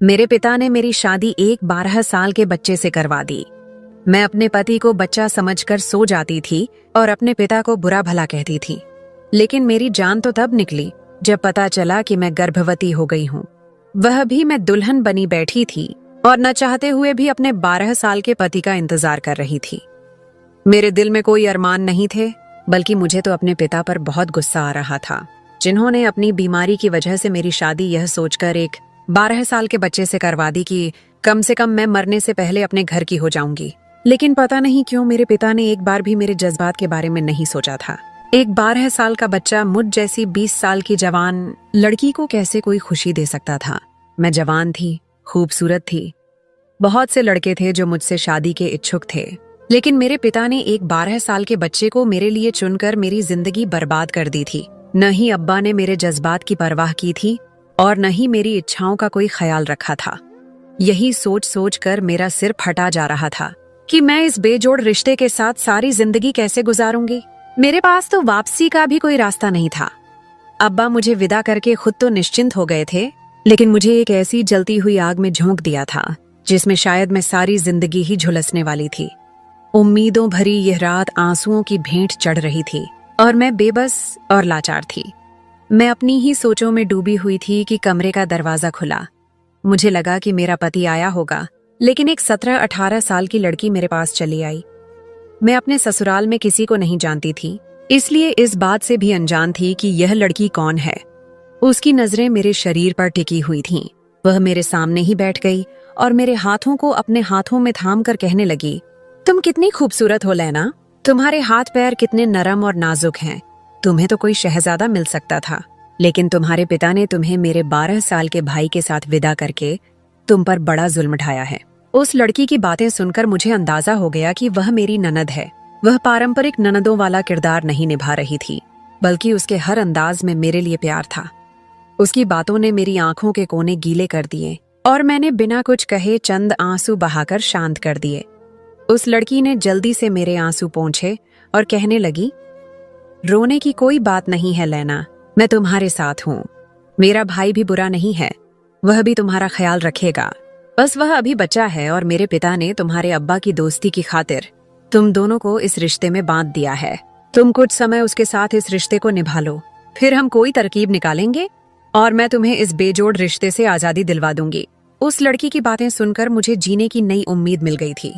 मेरे पिता ने मेरी शादी एक 12 साल के बच्चे से करवा दी। मैं अपने पति को बच्चा समझकर सो जाती थी और अपने पिता को बुरा भला कहती थी। लेकिन मेरी जान तो तब निकली जब पता चला कि मैं गर्भवती हो गई हूँ। वह भी मैं दुल्हन बनी बैठी थी और न चाहते हुए भी अपने 12 साल के पति का इंतजार कर रही थी। मेरे दिल में कोई अरमान नहीं थे, बल्कि मुझे तो अपने पिता पर बहुत गुस्सा आ रहा था, जिन्होंने अपनी बीमारी की वजह से मेरी शादी यह सोचकर एक 12 साल के बच्चे से करवा दी कि कम से कम मैं मरने से पहले अपने घर की हो जाऊंगी। लेकिन पता नहीं क्यों मेरे पिता ने एक बार भी मेरे जज्बात के बारे में नहीं सोचा था। एक 12 साल का बच्चा मुझ जैसी 20 साल की जवान लड़की को कैसे कोई खुशी दे सकता था। मैं जवान थी, खूबसूरत थी। बहुत से लड़के थे जो मुझसे शादी के इच्छुक थे, लेकिन मेरे पिता ने एक 12 साल के बच्चे को मेरे लिए चुनकर मेरी जिंदगी बर्बाद कर दी थी। न ही अब्बा ने मेरे जज्बात की परवाह की थी और न ही मेरी इच्छाओं का कोई ख्याल रखा था। यही सोच सोच कर मेरा सिर फटा जा रहा था कि मैं इस बेजोड़ रिश्ते के साथ सारी जिंदगी कैसे गुजारूंगी। मेरे पास तो वापसी का भी कोई रास्ता नहीं था। अब्बा मुझे विदा करके खुद तो निश्चिंत हो गए थे, लेकिन मुझे एक ऐसी जलती हुई आग में झोंक दिया था जिसमें शायद मैं सारी जिंदगी ही झुलसने वाली थी। उम्मीदों भरी यह रात आंसुओं की भेंट चढ़ रही थी और मैं बेबस और लाचार थी। मैं अपनी ही सोचों में डूबी हुई थी कि कमरे का दरवाजा खुला। मुझे लगा कि मेरा पति आया होगा, लेकिन एक 17-18 साल की लड़की मेरे पास चली आई। मैं अपने ससुराल में किसी को नहीं जानती थी, इसलिए इस बात से भी अनजान थी कि यह लड़की कौन है। उसकी नजरें मेरे शरीर पर टिकी हुई थीं। वह मेरे सामने ही बैठ गई और मेरे हाथों को अपने हाथों में थाम कर कहने लगी, तुम कितनी खूबसूरत हो लैना, तुम्हारे हाथ पैर कितने नरम और नाजुक हैं। तुम्हें तो कोई शहजादा मिल सकता था, लेकिन तुम्हारे पिता ने तुम्हें मेरे 12 साल के भाई के साथ विदा करके तुम पर बड़ा जुल्म ढाया है। उस लड़की की बातें सुनकर मुझे अंदाजा हो गया कि वह मेरी ननद है। वह पारंपरिक ननदों वाला किरदार नहीं निभा रही थी, बल्कि उसके हर अंदाज में मेरे लिए प्यार था। उसकी बातों ने मेरी आंखों के कोने गीले कर दिए और मैंने बिना कुछ कहे चंद आंसू बहाकर शांत कर दिए। उस लड़की ने जल्दी से मेरे आंसू पोंछे और कहने लगी, रोने की कोई बात नहीं है लैना, मैं तुम्हारे साथ हूँ। मेरा भाई भी बुरा नहीं है, वह भी तुम्हारा ख्याल रखेगा। बस वह अभी बच्चा है और मेरे पिता ने तुम्हारे अब्बा की दोस्ती की खातिर तुम दोनों को इस रिश्ते में बांध दिया है। तुम कुछ समय उसके साथ इस रिश्ते को निभा लो, फिर हम कोई तरकीब निकालेंगे और मैं तुम्हें इस बेजोड़ रिश्ते से आजादी दिलवा दूंगी। उस लड़की की बातें सुनकर मुझे जीने की नई उम्मीद मिल गई थी।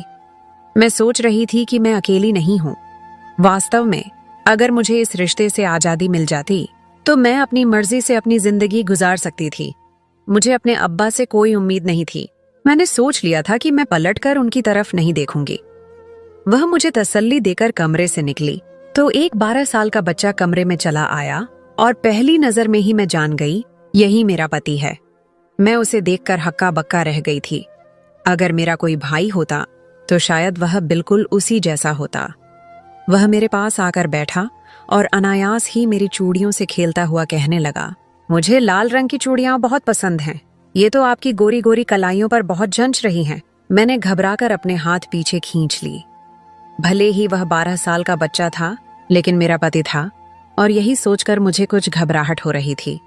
मैं सोच रही थी कि मैं अकेली नहीं हूँ। वास्तव में अगर मुझे इस रिश्ते से आजादी मिल जाती तो मैं अपनी मर्जी से अपनी जिंदगी गुजार सकती थी। मुझे अपने अब्बा से कोई उम्मीद नहीं थी। मैंने सोच लिया था कि मैं पलटकर उनकी तरफ नहीं देखूंगी। वह मुझे तसल्ली देकर कमरे से निकली तो एक 12 साल का बच्चा कमरे में चला आया और पहली नजर में ही मैं जान गई, यही मेरा पति है। मैं उसे देखकर हक्का बक्का रह गई थी। अगर मेरा कोई भाई होता तो शायद वह बिल्कुल उसी जैसा होता। वह मेरे पास आकर बैठा और अनायास ही मेरी चूड़ियों से खेलता हुआ कहने लगा, मुझे लाल रंग की चूड़ियां बहुत पसंद हैं। ये तो आपकी गोरी गोरी कलाइयों पर बहुत जंच रही हैं। मैंने घबराकर अपने हाथ पीछे खींच ली। भले ही वह 12 साल का बच्चा था, लेकिन मेरा पति था और यही सोचकर मुझे कुछ घबराहट हो रही थी।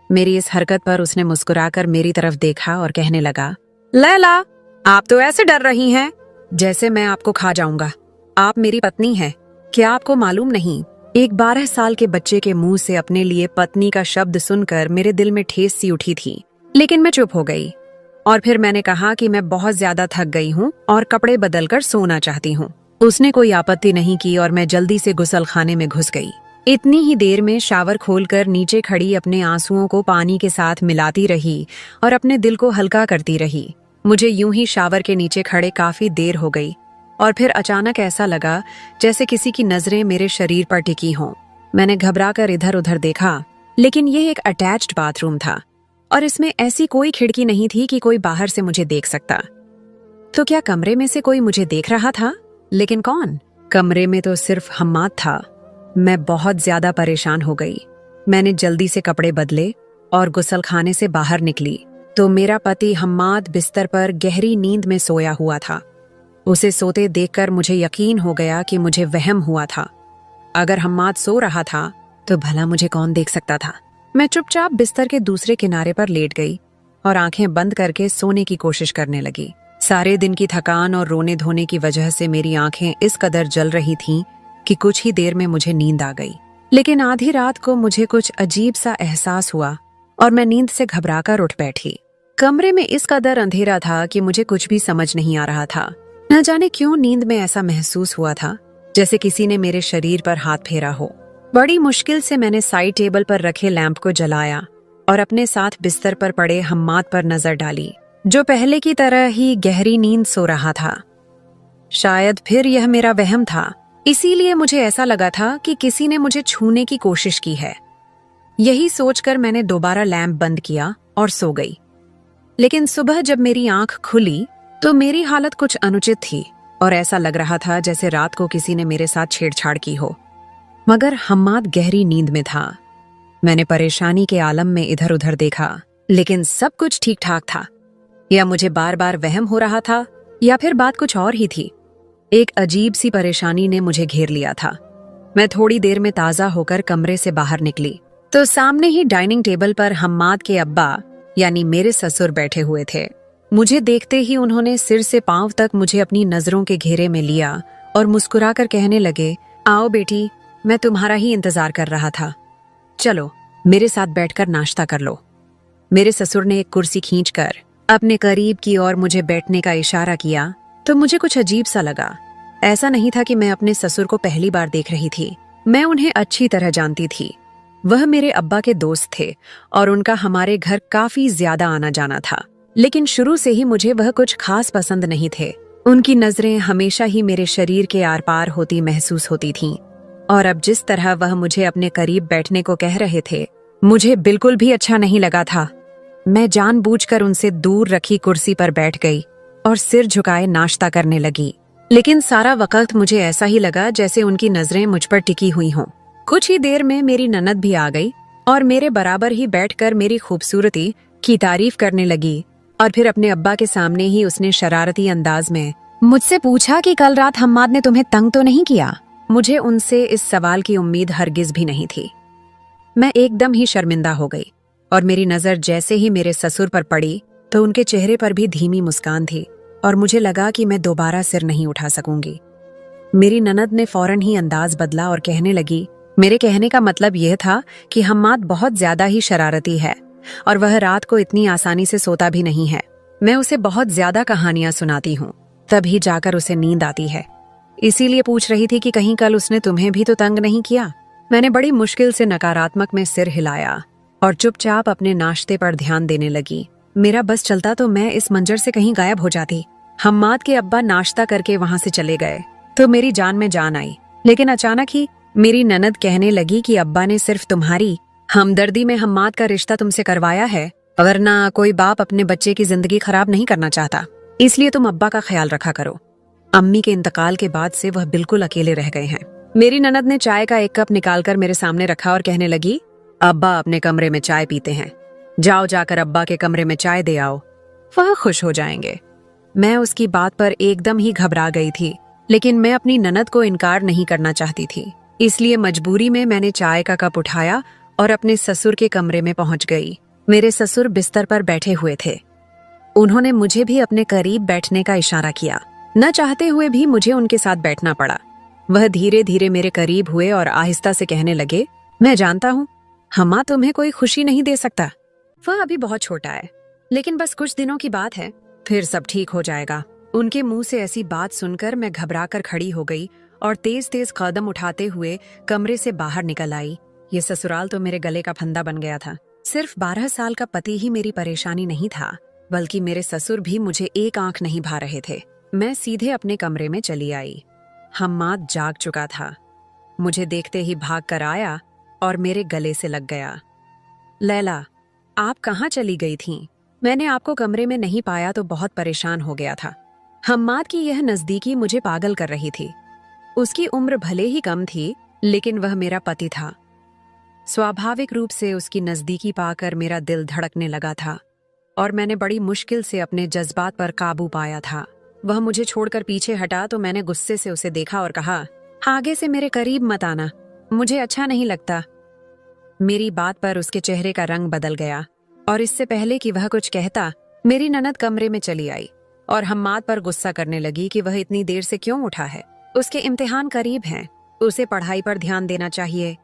मेरी इस हरकत पर उसने मुस्कुराकर मेरी तरफ देखा और कहने लगा, लैला, आप तो ऐसे डर रही हैं जैसे मैं आपको खा जाऊंगा। आप मेरी पत्नी हैं। क्या आपको मालूम नहीं? एक 12 साल के बच्चे के मुंह से अपने लिए पत्नी का शब्द सुनकर मेरे दिल में ठेस सी उठी थी, लेकिन मैं चुप हो गई और फिर मैंने कहा कि मैं बहुत ज्यादा थक गई हूँ और कपड़े बदलकर सोना चाहती हूँ। उसने कोई आपत्ति नहीं की और मैं जल्दी से गुसलखाने में घुस गई। इतनी ही देर में शावर खोलकर नीचे खड़ी अपने आंसुओं को पानी के साथ मिलाती रही और अपने दिल को हल्का करती रही। मुझे यूं ही शावर के नीचे खड़े काफी देर हो गई और फिर अचानक ऐसा लगा जैसे किसी की नजरें मेरे शरीर पर टिकी हों। मैंने घबराकर इधर उधर देखा, लेकिन यह एक अटैच्ड बाथरूम था और इसमें ऐसी कोई खिड़की नहीं थी कि कोई बाहर से मुझे देख सकता। तो क्या कमरे में से कोई मुझे देख रहा था? लेकिन कौन? कमरे में तो सिर्फ हम्माद था। मैं बहुत ज्यादा परेशान हो गई। मैंने जल्दी से कपड़े बदले और गुसलखाने से बाहर निकली तो मेरा पति हम्माद बिस्तर पर गहरी नींद में सोया हुआ था। उसे सोते देखकर मुझे यकीन हो गया कि मुझे वहम हुआ था। अगर हम्माद सो रहा था तो भला मुझे कौन देख सकता था? मैं चुपचाप बिस्तर के दूसरे किनारे पर लेट गई और आंखें बंद करके सोने की कोशिश करने लगी। सारे दिन की थकान और रोने धोने की वजह से मेरी आंखें इस कदर जल रही थीं कि कुछ ही देर में मुझे नींद आ गई। लेकिन आधी रात को मुझे कुछ अजीब सा एहसास हुआ और मैं नींद से घबराकर उठ बैठी। कमरे में इस कदर अंधेरा था कि मुझे कुछ भी समझ नहीं आ रहा था। न जाने क्यों नींद में ऐसा महसूस हुआ था जैसे किसी ने मेरे शरीर पर हाथ फेरा हो। बड़ी मुश्किल से मैंने साइड टेबल पर रखे लैंप को जलाया और अपने साथ बिस्तर पर पड़े हम्माद पर नजर डाली, जो पहले की तरह ही गहरी नींद सो रहा था। शायद फिर यह मेरा वहम था, इसीलिए मुझे ऐसा लगा था कि किसी ने मुझे छूने की कोशिश की है। यही सोचकर मैंने दोबारा लैंप बंद किया और सो गई। लेकिन सुबह जब मेरी आंख खुली तो मेरी हालत कुछ अनुचित थी और ऐसा लग रहा था जैसे रात को किसी ने मेरे साथ छेड़छाड़ की हो। मगर हम्माद गहरी नींद में था। मैंने परेशानी के आलम में इधर उधर देखा, लेकिन सब कुछ ठीक ठाक था। या मुझे बार बार वहम हो रहा था या फिर बात कुछ और ही थी। एक अजीब सी परेशानी ने मुझे घेर लिया था। मैं थोड़ी देर में ताजा होकर कमरे से बाहर निकली तो सामने ही डाइनिंग टेबल पर हम्माद के अब्बा यानी मेरे ससुर बैठे हुए थे। मुझे देखते ही उन्होंने सिर से पांव तक मुझे अपनी नजरों के घेरे में लिया और मुस्कुराकर कहने लगे, आओ बेटी, मैं तुम्हारा ही इंतजार कर रहा था। चलो मेरे साथ बैठकर नाश्ता कर लो। मेरे ससुर ने एक कुर्सी खींचकर अपने करीब की और मुझे बैठने का इशारा किया तो मुझे कुछ अजीब सा लगा। ऐसा नहीं था कि मैं अपने ससुर को पहली बार देख रही थी। मैं उन्हें अच्छी तरह जानती थी। वह मेरे अब्बा के दोस्त थे और उनका हमारे घर काफी ज्यादा आना जाना था। लेकिन शुरू से ही मुझे वह कुछ खास पसंद नहीं थे। उनकी नजरें हमेशा ही मेरे शरीर के आर पार होती महसूस होती थीं। और अब जिस तरह वह मुझे अपने करीब बैठने को कह रहे थे, मुझे बिल्कुल भी अच्छा नहीं लगा था। मैं जानबूझकर उनसे दूर रखी कुर्सी पर बैठ गई और सिर झुकाए नाश्ता करने लगी। लेकिन सारा वक्त मुझे ऐसा ही लगा जैसे उनकी नजरें मुझ पर टिकी हुई हों। कुछ ही देर में मेरी ननद भी आ गई और मेरे बराबर ही बैठकर मेरी खूबसूरती की तारीफ करने लगी। और फिर अपने अब्बा के सामने ही उसने शरारती अंदाज में मुझसे पूछा कि कल रात हम्माद ने तुम्हें तंग तो नहीं किया। मुझे उनसे इस सवाल की उम्मीद हरगिज भी नहीं थी। मैं एकदम ही शर्मिंदा हो गई और मेरी नजर जैसे ही मेरे ससुर पर पड़ी तो उनके चेहरे पर भी धीमी मुस्कान थी और मुझे लगा कि मैं दोबारा सिर नहीं उठा सकूंगी। मेरी ननद ने फौरन ही अंदाज बदला और कहने लगी, मेरे कहने का मतलब यह था कि हम्माद बहुत ज्यादा ही शरारती है और वह रात को इतनी आसानी से सोता भी नहीं है। मैं उसे बहुत ज्यादा कहानियां सुनाती हूँ, तभी जाकर उसे नींद आती है। इसीलिए पूछ रही थी कि कहीं कल उसने तुम्हें भी तो तंग नहीं किया। मैंने बड़ी मुश्किल से नकारात्मक में सिर हिलाया और चुपचाप अपने नाश्ते पर ध्यान देने लगी। मेरा बस चलता तो मैं इस मंजर से कहीं गायब हो जाती। हम्माद के अब्बा नाश्ता करके वहां से चले गए तो मेरी जान में जान आई। लेकिन अचानक ही मेरी ननद कहने लगी कि अब्बा ने सिर्फ तुम्हारी हमदर्दी में हम्माद का रिश्ता तुमसे करवाया है, वरना कोई बाप अपने बच्चे की जिंदगी खराब नहीं करना चाहता। इसलिए तुम अब्बा का ख्याल रखा करो। अम्मी के इंतकाल के बाद से वह बिल्कुल अकेले रह गए हैं। मेरी ननद ने चाय का एक कप निकालकर मेरे सामने रखा और कहने लगी, अब्बा अपने कमरे में चाय पीते हैं, जाओ जाकर अब्बा के कमरे में चाय दे आओ, वह खुश हो जाएंगे। मैं उसकी बात पर एकदम ही घबरा गई थी, लेकिन मैं अपनी ननद को इनकार नहीं करना चाहती थी। इसलिए मजबूरी में मैंने चाय का कप उठाया और अपने ससुर के कमरे में पहुंच गई। मेरे ससुर बिस्तर पर बैठे हुए थे। उन्होंने मुझे भी अपने करीब बैठने का इशारा किया। न चाहते हुए भी मुझे उनके साथ बैठना पड़ा। वह धीरे धीरे मेरे करीब हुए और आहिस्ता से कहने लगे, मैं जानता हूँ हम्मा तुम्हें कोई खुशी नहीं दे सकता। वह अभी बहुत छोटा है, लेकिन बस कुछ दिनों की बात है, फिर सब ठीक हो जाएगा। उनके मुंह से ऐसी बात सुनकर मैं घबराकर खड़ी हो गई और तेज तेज कदम उठाते हुए कमरे से बाहर निकल आई। ये ससुराल तो मेरे गले का फंदा बन गया था। सिर्फ 12 साल का पति ही मेरी परेशानी नहीं था, बल्कि मेरे ससुर भी मुझे एक आंख नहीं भा रहे थे। मैं सीधे अपने कमरे में चली आई। हम्माद जाग चुका था। मुझे देखते ही भाग कर आया और मेरे गले से लग गया। लैला, आप कहाँ चली गई थीं? मैंने आपको कमरे में नहीं पाया तो बहुत परेशान हो गया था। हम्माद की यह नजदीकी मुझे पागल कर रही थी। उसकी उम्र भले ही कम थी, लेकिन वह मेरा पति था। स्वाभाविक रूप से उसकी नजदीकी पाकर मेरा दिल धड़कने लगा था और मैंने बड़ी मुश्किल से अपने जज्बात पर काबू पाया था। वह मुझे छोड़कर पीछे हटा तो मैंने गुस्से से उसे देखा और कहा, आगे से मेरे करीब मत आना, मुझे अच्छा नहीं लगता। मेरी बात पर उसके चेहरे का रंग बदल गया और इससे पहले कि वह कुछ कहता, मेरी ननद कमरे में चली आई और हम्माद पर गुस्सा करने लगी कि वह इतनी देर से क्यों उठा है। उसके इम्तिहान करीब हैं, उसे पढ़ाई पर ध्यान देना चाहिए।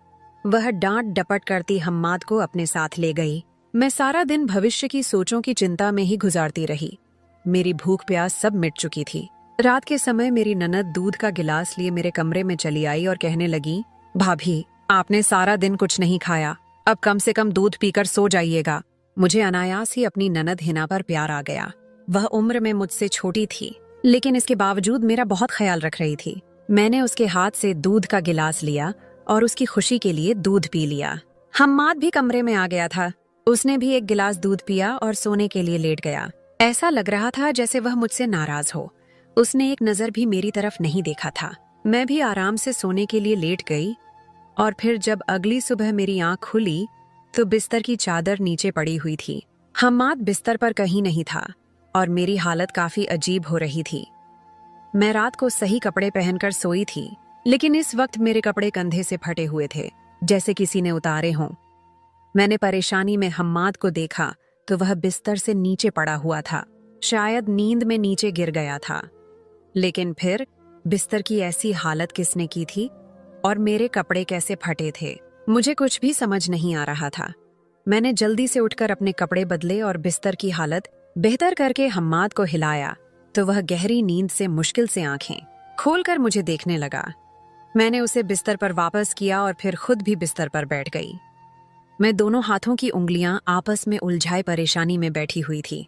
वह डांट डपट करती हम्माद को अपने साथ ले गई। मैं सारा दिन भविष्य की सोचों की चिंता में ही गुजारती रही। मेरी भूख प्यास सब मिट चुकी थी। रात के समय मेरी ननद दूध का गिलास लिए मेरे कमरे में चली आई और कहने लगी, भाभी, आपने सारा दिन कुछ नहीं खाया, अब कम से कम दूध पीकर सो जाइएगा। मुझे अनायास ही अपनी ननद हिना पर प्यार आ गया। वह उम्र में मुझसे छोटी थी, लेकिन इसके बावजूद मेरा बहुत ख्याल रख रही थी। मैंने उसके हाथ से दूध का गिलास लिया और उसकी खुशी के लिए दूध पी लिया। हम्माद भी कमरे में आ गया था। उसने भी एक गिलास दूध पिया और सोने के लिए लेट गया। ऐसा लग रहा था जैसे वह मुझसे नाराज हो। उसने एक नजर भी मेरी तरफ नहीं देखा था। मैं भी आराम से सोने के लिए लेट गई और फिर जब अगली सुबह मेरी आंख खुली तो बिस्तर की चादर नीचे पड़ी हुई थी। हम्माद बिस्तर पर कहीं नहीं था और मेरी हालत काफी अजीब हो रही थी। मैं रात को सही कपड़े पहनकर सोई थी, लेकिन इस वक्त मेरे कपड़े कंधे से फटे हुए थे, जैसे किसी ने उतारे हों। मैंने परेशानी में हम्माद को देखा तो वह बिस्तर से नीचे पड़ा हुआ था, शायद नींद में नीचे गिर गया था। लेकिन फिर बिस्तर की ऐसी हालत किसने की थी और मेरे कपड़े कैसे फटे थे, मुझे कुछ भी समझ नहीं आ रहा था। मैंने जल्दी से उठकर अपने कपड़े बदले और बिस्तर की हालत बेहतर करके हम्माद को हिलाया तो वह गहरी नींद से मुश्किल से आंखें खोलकर मुझे देखने लगा। मैंने उसे बिस्तर पर वापस किया और फिर खुद भी बिस्तर पर बैठ गई। मैं दोनों हाथों की उंगलियां आपस में उलझाए परेशानी में बैठी हुई थी।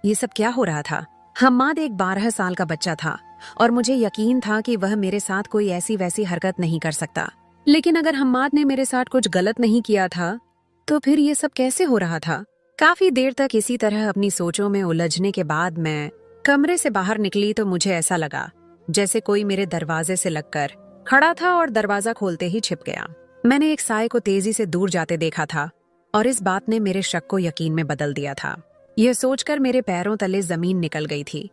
ये सब क्या हो रहा था? हम्माद एक 12 साल का बच्चा था और मुझे यकीन था कि वह मेरे साथ कोई ऐसी वैसी हरकत नहीं कर सकता। लेकिन अगर हम्माद ने मेरे साथ कुछ गलत नहीं किया था तो फिर ये सब कैसे हो रहा था? काफी देर तक इसी तरह अपनी सोचों में उलझने के बाद मैं कमरे से बाहर निकली तो मुझे ऐसा लगा जैसे कोई मेरे दरवाजे से लगकर खड़ा था और दरवाजा खोलते ही छिप गया। मैंने एक साए को तेजी से दूर जाते देखा था और इस बात ने मेरे शक को यकीन में बदल दिया था। यह सोचकर मेरे पैरों तले जमीन निकल गई थी।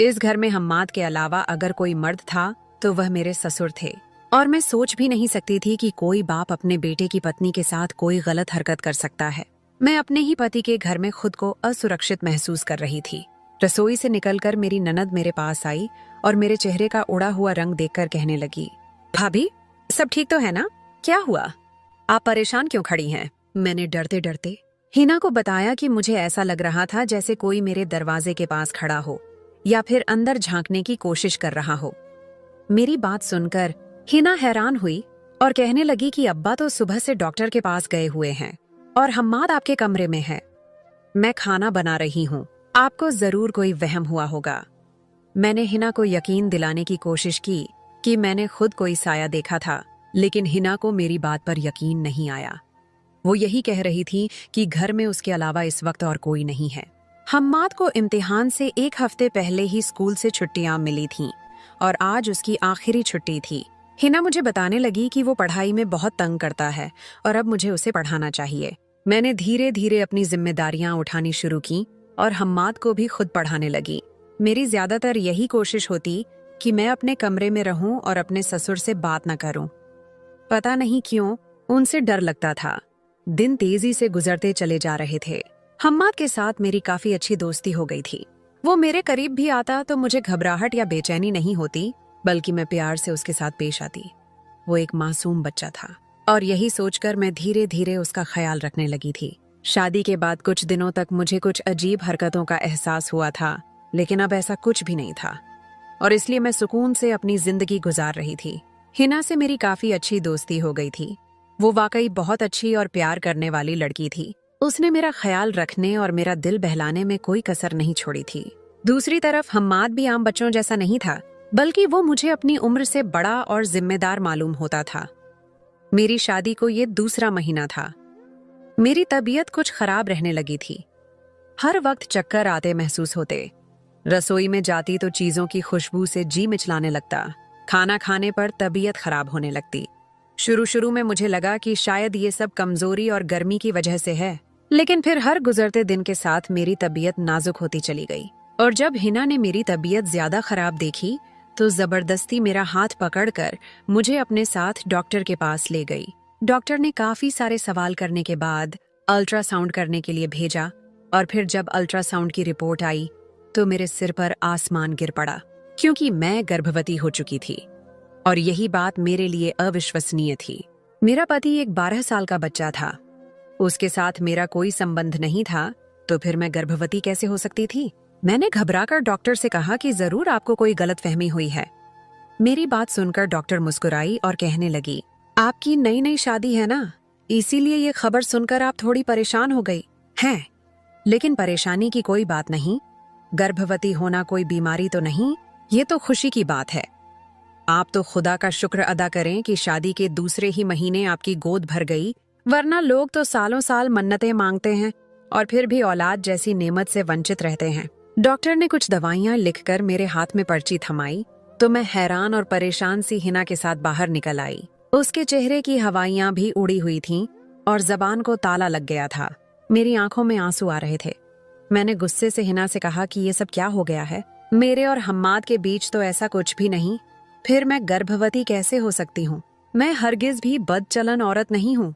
इस घर में हम्माद के अलावा अगर कोई मर्द था तो वह मेरे ससुर थे और मैं सोच भी नहीं सकती थी कि कोई बाप अपने बेटे की पत्नी के साथ कोई गलत हरकत कर सकता है। मैं अपने ही पति के घर में खुद को असुरक्षित महसूस कर रही थी। रसोई से निकलकर मेरी ननद मेरे पास आई और मेरे चेहरे का उड़ा हुआ रंग देखकर कहने लगी, भाभी, सब ठीक तो है ना? क्या हुआ? आप परेशान क्यों खड़ी हैं? मैंने डरते डरते हिना को बताया कि मुझे ऐसा लग रहा था जैसे कोई मेरे दरवाजे के पास खड़ा हो या फिर अंदर झांकने की कोशिश कर रहा हो। मेरी बात सुनकर हिना हैरान हुई और कहने लगी कि अब्बा तो सुबह से डॉक्टर के पास गए हुए हैं और हम्माद आपके कमरे में है। मैं खाना बना रही हूँ, आपको जरूर कोई वहम हुआ होगा। मैंने हिना को यकीन दिलाने की कोशिश की कि मैंने खुद कोई साया देखा था, लेकिन हिना को मेरी बात पर यकीन नहीं आया। वो यही कह रही थी कि घर में उसके अलावा इस वक्त और कोई नहीं है। हम्माद को इम्तिहान से 1 हफ्ते पहले ही स्कूल से छुट्टियां मिली थीं और आज उसकी आखिरी छुट्टी थी। हिना मुझे बताने लगी कि वो पढ़ाई में बहुत तंग करता है और अब मुझे उसे पढ़ाना चाहिए। मैंने धीरे धीरे अपनी जिम्मेदारियां उठानी शुरू की और हम्माद को भी खुद पढ़ाने लगी। मेरी ज्यादातर यही कोशिश होती कि मैं अपने कमरे में रहूं और अपने ससुर से बात न करूं। पता नहीं क्यों उनसे डर लगता था। दिन तेजी से गुजरते चले जा रहे थे। हम्माद के साथ मेरी काफी अच्छी दोस्ती हो गई थी। वो मेरे करीब भी आता तो मुझे घबराहट या बेचैनी नहीं होती, बल्कि मैं प्यार से उसके साथ पेश आती। वो एक मासूम बच्चा था और यही सोचकर मैं धीरे धीरे उसका ख्याल रखने लगी थी। शादी के बाद कुछ दिनों तक मुझे कुछ अजीब हरकतों का एहसास हुआ था, लेकिन अब ऐसा कुछ भी नहीं था और इसलिए मैं सुकून से अपनी जिंदगी गुजार रही थी। हिना से मेरी काफी अच्छी दोस्ती हो गई थी। वो वाकई बहुत अच्छी और प्यार करने वाली लड़की थी। उसने मेरा ख्याल रखने और मेरा दिल बहलाने में कोई कसर नहीं छोड़ी थी। दूसरी तरफ हम्माद भी आम बच्चों जैसा नहीं था, बल्कि वो मुझे अपनी उम्र से बड़ा और जिम्मेदार मालूम होता था। मेरी शादी को ये दूसरा महीना था। मेरी तबीयत कुछ खराब रहने लगी थी। हर वक्त चक्कर आते महसूस होते। रसोई में जाती तो चीजों की खुशबू से जी मिचलाने लगता। खाना खाने पर तबीयत खराब होने लगती। शुरू में मुझे लगा कि शायद ये सब कमजोरी और गर्मी की वजह से है, लेकिन फिर हर गुजरते दिन के साथ मेरी तबीयत नाजुक होती चली गई। और जब हिना ने मेरी तबीयत ज्यादा खराब देखी तो जबरदस्ती मेरा हाथ पकड़कर मुझे अपने साथ डॉक्टर के पास ले गई। डॉक्टर ने काफी सारे सवाल करने के बाद अल्ट्रासाउंड करने के लिए भेजा और फिर जब अल्ट्रासाउंड की रिपोर्ट आई तो मेरे सिर पर आसमान गिर पड़ा, क्योंकि मैं गर्भवती हो चुकी थी और यही बात मेरे लिए अविश्वसनीय थी। मेरा पति एक 12 साल का बच्चा था, उसके साथ मेरा कोई संबंध नहीं था, तो फिर मैं गर्भवती कैसे हो सकती थी? मैंने घबराकर डॉक्टर से कहा कि जरूर आपको कोई गलतफहमी हुई है। मेरी बात सुनकर डॉक्टर मुस्कुराई और कहने लगी, आपकी नई नई शादी है ना, इसीलिए ये खबर सुनकर आप थोड़ी परेशान हो गई हैं। लेकिन परेशानी की कोई बात नहीं, गर्भवती होना कोई बीमारी तो नहीं, ये तो खुशी की बात है। आप तो खुदा का शुक्र अदा करें कि शादी के दूसरे ही महीने आपकी गोद भर गई, वरना लोग तो सालों साल मन्नतें मांगते हैं और फिर भी औलाद जैसी नेमत से वंचित रहते हैं। डॉक्टर ने कुछ दवाइयां लिखकर मेरे हाथ में पर्ची थमाई तो मैं हैरान और परेशान सी हिना के साथ बाहर निकल आई। उसके चेहरे की हवाइयां भी उड़ी हुई थीं और जबान को ताला लग गया था। मेरी आंखों में आंसू आ रहे थे। मैंने गुस्से से हिना से कहा कि ये सब क्या हो गया है? मेरे और हम्माद के बीच तो ऐसा कुछ भी नहीं, फिर मैं गर्भवती कैसे हो सकती हूँ? मैं हरगिज भी बदचलन औरत नहीं हूँ।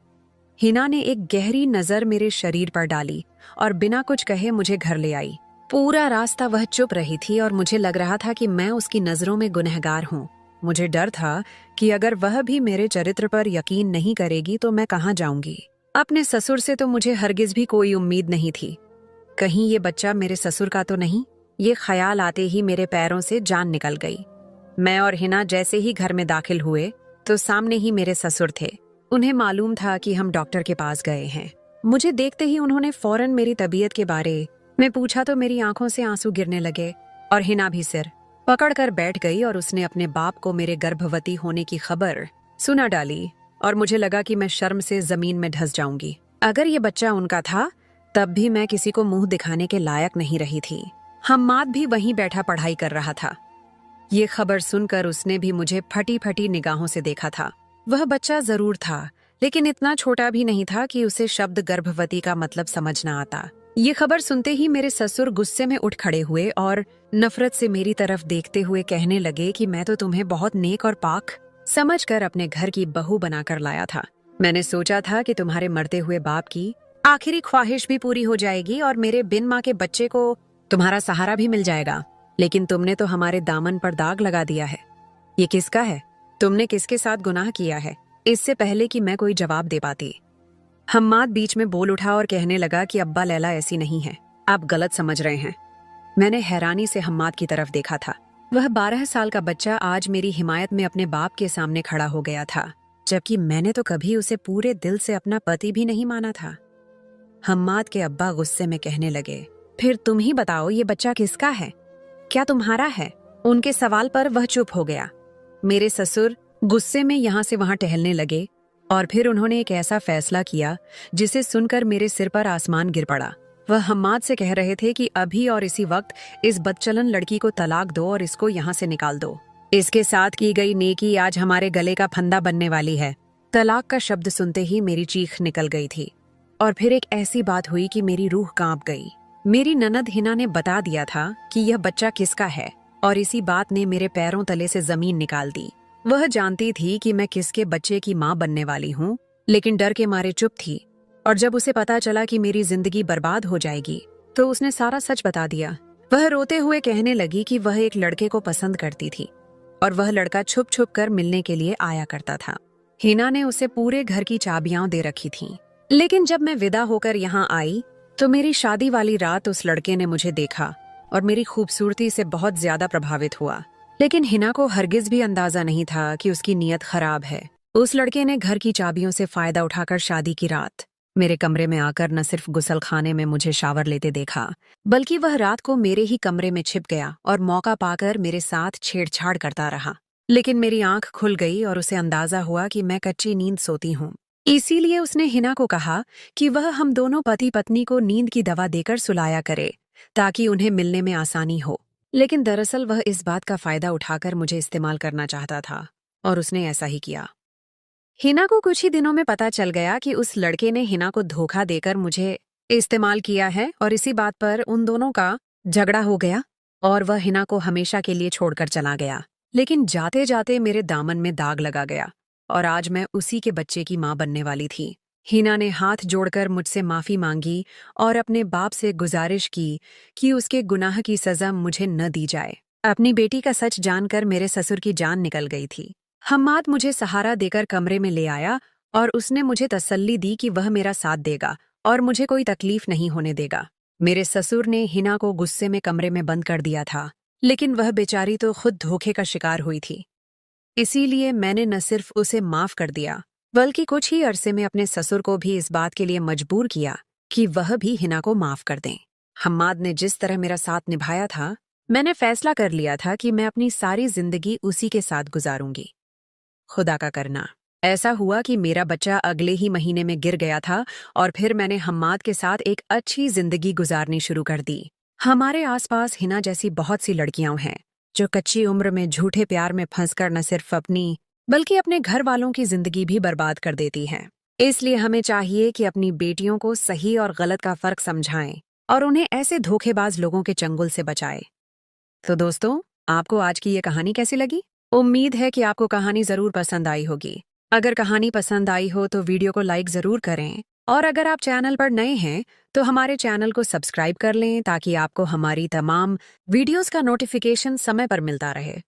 हिना ने एक गहरी नजर मेरे शरीर पर डाली और बिना कुछ कहे मुझे घर ले आई। पूरा रास्ता वह चुप रही थी और मुझे लग रहा था कि मैं उसकी नजरों में गुनहगार हूँ। मुझे डर था कि अगर वह भी मेरे चरित्र पर यकीन नहीं करेगी तो मैं कहाँ जाऊंगी। अपने ससुर से तो मुझे हरगिज भी कोई उम्मीद नहीं थी। कहीं ये बच्चा मेरे ससुर का तो नहीं? ये ख्याल आते ही मेरे पैरों से जान निकल गई। मैं और हिना जैसे ही घर में दाखिल हुए तो सामने ही मेरे ससुर थे। उन्हें मालूम था कि हम डॉक्टर के पास गए हैं। मुझे देखते ही उन्होंने फौरन मेरी तबीयत के बारे में पूछा तो मेरी आंखों से आंसू गिरने लगे और हिना भी सिर पकड़कर बैठ गई और उसने अपने बाप को मेरे गर्भवती होने की खबर सुना डाली और मुझे लगा कि मैं शर्म से जमीन में धंस जाऊंगी। अगर ये बच्चा उनका था तब भी मैं किसी को मुंह दिखाने के लायक नहीं रही थी। हम्माद भी वहीं बैठा पढ़ाई कर रहा था। ये खबर सुनकर उसने भी मुझे फटी फटी निगाहों से देखा था। वह बच्चा जरूर था, लेकिन इतना छोटा भी नहीं था कि उसे शब्द गर्भवती का मतलब समझ न आता। ये खबर सुनते ही मेरे ससुर गुस्से में उठ खड़े हुए और नफरत से मेरी तरफ देखते हुए कहने लगे कि मैं तो तुम्हें बहुत नेक और पाक समझकर अपने घर की बहू बनाकर लाया था। मैंने सोचा था कि तुम्हारे मरते हुए बाप की आखिरी ख्वाहिश भी पूरी हो जाएगी और मेरे बिन माँ के बच्चे को तुम्हारा सहारा भी मिल जाएगा, लेकिन तुमने तो हमारे दामन पर दाग लगा दिया है। ये किसका है? तुमने किसके साथ गुनाह किया है? इससे पहले कि मैं कोई जवाब दे पाती, हम्माद बीच में बोल उठा और कहने लगा कि अब्बा लैला ऐसी नहीं है, आप गलत समझ रहे हैं। मैंने हैरानी से हम्माद की तरफ देखा था। वह 12 साल का बच्चा आज मेरी हिमायत में अपने बाप के सामने खड़ा हो गया था, जबकि मैंने तो कभी उसे पूरे दिल से अपना पति भी नहीं माना था। हम्माद के अब्बा गुस्से में कहने लगे, फिर तुम ही बताओ ये बच्चा किसका है? क्या तुम्हारा है? उनके सवाल पर वह चुप हो गया। मेरे ससुर गुस्से में यहाँ से वहां टहलने लगे और फिर उन्होंने एक ऐसा फैसला किया जिसे सुनकर मेरे सिर पर आसमान गिर पड़ा। वह हम्माद से कह रहे थे कि अभी और इसी वक्त इस बदचलन लड़की को तलाक दो और इसको यहाँ से निकाल दो। इसके साथ की गई नेकी आज हमारे गले का फंदा बनने वाली है। तलाक का शब्द सुनते ही मेरी चीख निकल गई थी और फिर एक ऐसी बात हुई कि मेरी रूह कांप गई। मेरी ननद हिना ने बता दिया था कि यह बच्चा किसका है और इसी बात ने मेरे पैरों तले से जमीन निकाल दी। वह जानती थी कि मैं किसके बच्चे की माँ बनने वाली हूँ, लेकिन डर के मारे चुप थी। और जब उसे पता चला कि मेरी जिंदगी बर्बाद हो जाएगी तो उसने सारा सच बता दिया। वह रोते हुए कहने लगी कि वह एक लड़के को पसंद करती थी और वह लड़का छुप छुप कर मिलने के लिए आया करता था। हिना ने उसे पूरे घर की चाबियां दे रखी थीं। लेकिन जब मैं विदा होकर यहाँ आई तो मेरी शादी वाली रात उस लड़के ने मुझे देखा और मेरी खूबसूरती से बहुत ज्यादा प्रभावित हुआ। लेकिन हिना को हरगिज भी अंदाजा नहीं था कि उसकी नीयत खराब है। उस लड़के ने घर की चाबियों से फायदा उठाकर शादी की रात मेरे कमरे में आकर न सिर्फ गुसल खाने में मुझे शावर लेते देखा, बल्कि वह रात को मेरे ही कमरे में छिप गया और मौका पाकर मेरे साथ छेड़छाड़ करता रहा। लेकिन मेरी आंख खुल गई और उसे अंदाजा हुआ कि मैं कच्ची नींद सोती हूँ। इसीलिए उसने हिना को कहा कि वह हम दोनों पति पत्नी को नींद की दवा देकर सुलाया करे ताकि उन्हें मिलने में आसानी हो। लेकिन दरअसल वह इस बात का फायदा उठाकर मुझे इस्तेमाल करना चाहता था और उसने ऐसा ही किया। हिना को कुछ ही दिनों में पता चल गया कि उस लड़के ने हिना को धोखा देकर मुझे इस्तेमाल किया है और इसी बात पर उन दोनों का झगड़ा हो गया और वह हिना को हमेशा के लिए छोड़कर चला गया। लेकिन जाते जाते मेरे दामन में दाग लगा गया और आज मैं उसी के बच्चे की माँ बनने वाली थी। हिना ने हाथ जोड़कर मुझसे माफी मांगी और अपने बाप से गुजारिश की कि उसके गुनाह की सजा मुझे न दी जाए। अपनी बेटी का सच जानकर मेरे ससुर की जान निकल गई थी। हम्माद मुझे सहारा देकर कमरे में ले आया और उसने मुझे तसल्ली दी कि वह मेरा साथ देगा और मुझे कोई तकलीफ नहीं होने देगा। मेरे ससुर ने हिना को गुस्से में कमरे में बंद कर दिया था, लेकिन वह बेचारी तो खुद धोखे का शिकार हुई थी। इसीलिए मैंने न सिर्फ उसे माफ कर दिया, बल्कि कुछ ही अरसे में अपने ससुर को भी इस बात के लिए मजबूर किया कि वह भी हिना को माफ कर दें। हम्माद ने जिस तरह मेरा साथ निभाया था, मैंने फैसला कर लिया था कि मैं अपनी सारी जिंदगी उसी के साथ गुजारूंगी। खुदा का करना ऐसा हुआ कि मेरा बच्चा अगले ही महीने में गिर गया था और फिर मैंने हम्माद के साथ एक अच्छी जिंदगी गुजारनी शुरू कर दी। हमारे आसपास हिना जैसी बहुत सी लड़कियां हैं जो कच्ची उम्र में झूठे प्यार में फंसकर न सिर्फ अपनी बल्कि अपने घर वालों की जिंदगी भी बर्बाद कर देती हैं। इसलिए हमें चाहिए कि अपनी बेटियों को सही और गलत का फर्क समझाएं और उन्हें ऐसे धोखेबाज लोगों के चंगुल से बचाएं। तो दोस्तों, आपको आज की ये कहानी कैसी लगी? उम्मीद है कि आपको कहानी जरूर पसंद आई होगी। अगर कहानी पसंद आई हो तो वीडियो को लाइक जरूर करें और अगर आप चैनल पर नए हैं तो हमारे चैनल को सब्सक्राइब कर लें ताकि आपको हमारी तमाम वीडियोस का नोटिफिकेशन समय पर मिलता रहे।